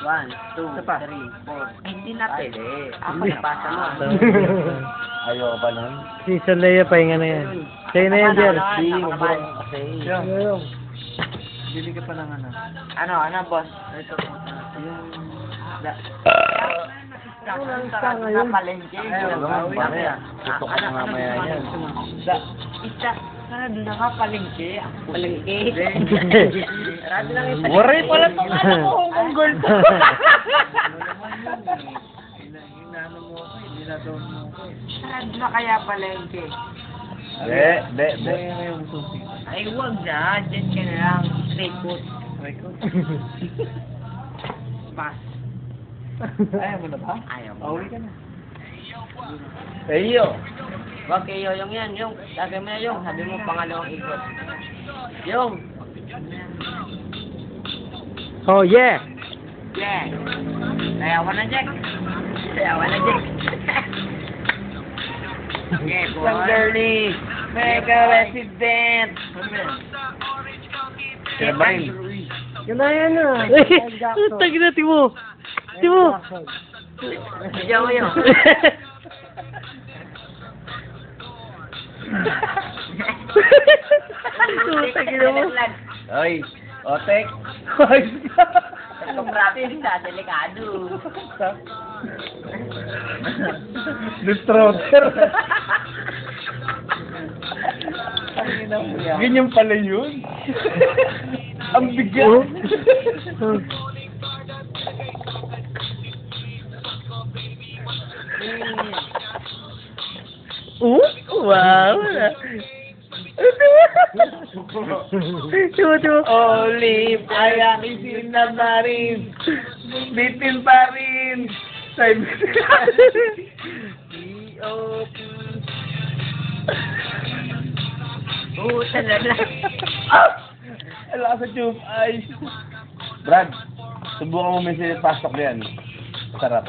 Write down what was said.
1, 2, Isa pa. 3, 4. Hindi na pwede. Ako napasa mo. Ayoko pa nun. Season Leia, pahinga na yan. Sa'yo na yan, Jer. Kasi, Bili ka pa ng ano. Ano, boss? Ito. Yung... Sa palengke. tutok ko mamaya yan. Isa. Sarado na ka palengke. Palengke. Sarado lang yung Waray pala itong ano ko, Hong Kong girl to. Inaano mo ako, hindi na doon mo ako eh. Sarado na kaya palengke. Be. Kaya yung susi. Ay, huwag na. Diyan ka na lang. Straight foot. Try ko. Pass. Ayaw mo na ba? Ayaw mo. Pauwi ka na. Iyo. Huwag kayo yung yan. Yung. Sabi mo na yung. Sabi mo pangalawang ikot. Yung. Oh, yeah. Yeah. Sayawan na, Jack. Sayawan na, Jack. Yeah, boy. Sanderly. Mega resident. Kaya ba rin? Ganayan na. Tagi na, Timo. Timo. Bigyan mo yun. Tagi na mo. Oy, Otek. Itong practice na, delikado. Destroyer. Ganyan. Ganyan pala yun. Ang bigat. Oh. Wow. Timo. Olive, ay aking sinamarin. Bitin pa rin. Side Buta na lang. Ala sa tube ay. Brad, subukan mo may pasok yan. Sarap.